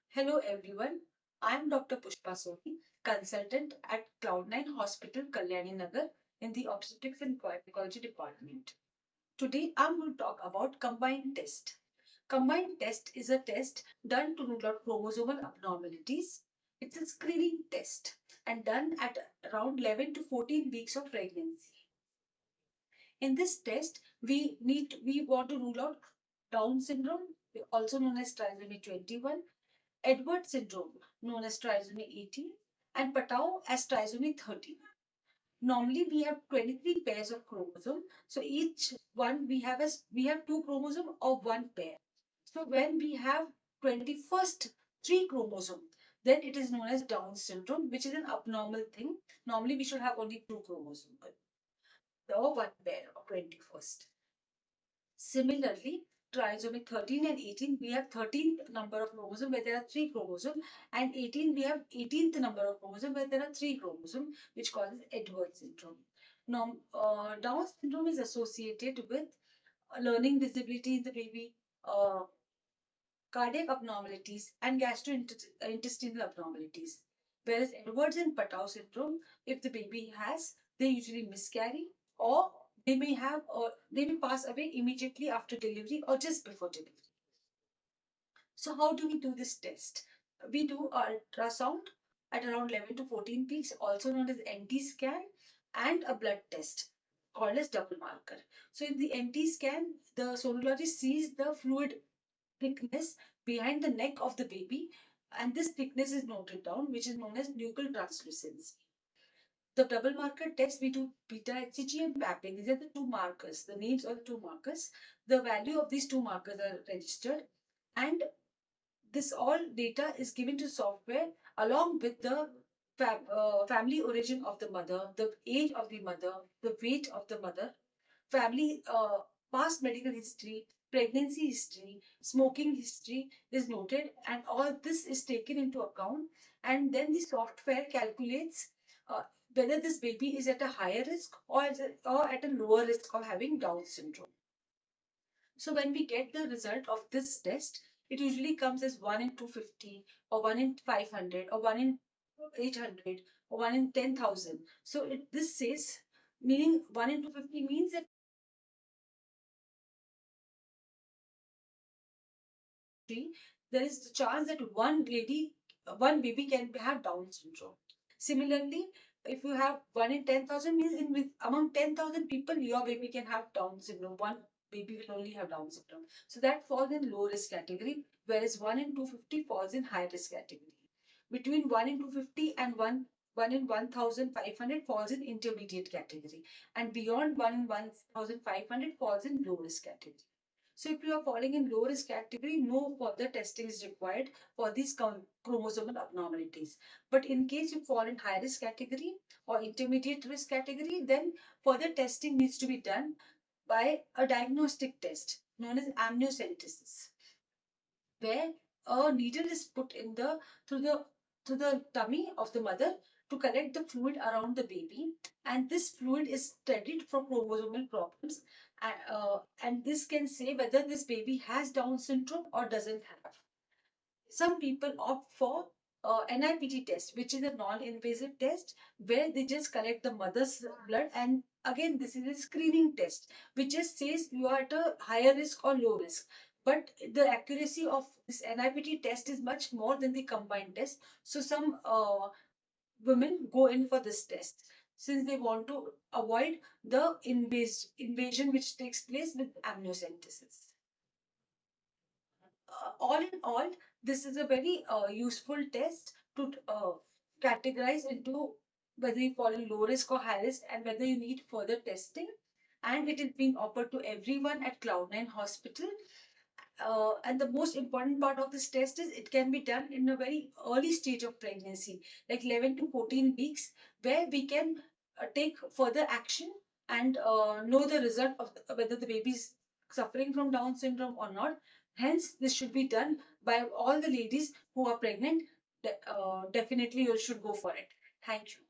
Hello everyone, I am Dr. Pushpa Soni, consultant at Cloud9 Hospital, Kalyani Nagar in the Obstetrics and Gynecology department. Today I'm going to talk about combined test. Combined test is a test done to rule out chromosomal abnormalities. It's a screening test and done at around 11 to 14 weeks of pregnancy. In this test, we want to rule out Down syndrome, also known as trisomy 21, Edward syndrome, known as trisomy 18, and Patau as trisomy 13. Normally, we have 23 pairs of chromosome. So each one we have two chromosome or one pair. So when we have 21st three chromosome, then it is known as Down syndrome, which is an abnormal thing. Normally, we should have only two chromosome or one pair of 21st. Similarly, trisomy 13 and 18, we have 13th number of chromosome where there are three chromosome, and 18 we have 18th number of chromosome where there are three chromosome, which causes Edward syndrome. Now, Down syndrome is associated with learning disability in the baby, cardiac abnormalities, and gastrointestinal abnormalities. Whereas Edwards and Patau syndrome, if the baby has, they usually miscarry, or they may pass away immediately after delivery or just before delivery. So how do we do this test? We do ultrasound at around 11 to 14 weeks, also known as NT scan, and a blood test called as double marker. So in the NT scan, the sonologist sees the fluid thickness behind the neck of the baby, and this thickness is noted down, which is known as nuchal translucency. The double marker test, we do beta HCG and PAPIN. These are the two markers, the names of the two markers. The value of these two markers are registered, and this all data is given to software along with the family origin of the mother, the age of the mother, the weight of the mother, family past medical history, pregnancy history, smoking history is noted, and all this is taken into account. And then the software calculates uh, whether this baby is at a higher risk or at a lower risk of having Down syndrome. So when we get the result of this test, it usually comes as 1 in 250 or 1 in 500 or 1 in 800 or 1 in 10,000. So this says, meaning 1 in 250 means that there is the chance that one baby can have Down syndrome. Similarly, if you have 1 in 10,000 means among 10,000 people, your baby can have Down syndrome. One baby will only have Down syndrome. So that falls in low risk category, whereas 1 in 250 falls in high risk category. Between 1 in 250 and 1 in 1,500 falls in intermediate category. And beyond 1 in 1,500 falls in low risk category. So if you are falling in low risk category, no further testing is required for these chromosomal abnormalities. But in case you fall in high risk category or intermediate risk category, then further testing needs to be done by a diagnostic test known as amniocentesis, where a needle is put in the through the through the tummy of the mother to collect the fluid around the baby, and this fluid is studied for chromosomal problems, and this can say whether this baby has Down syndrome or doesn't have. Some people opt for NIPT test, which is a non-invasive test where they just collect the mother's blood, and again this is a screening test which just says you are at a higher risk or low risk. But the accuracy of this NIPT test is much more than the combined test. So some women go in for this test since they want to avoid the invasion which takes place with amniocentesis. All in all, this is a very useful test to categorize into whether you fall in low risk or high risk and whether you need further testing. And it is being offered to everyone at Cloud9 Hospital. And the most important part of this test is it can be done in a very early stage of pregnancy, like 11 to 14 weeks, where we can take further action and know the result of whether the baby is suffering from Down syndrome or not. Hence, this should be done by all the ladies who are pregnant. Definitely, you should go for it. Thank you.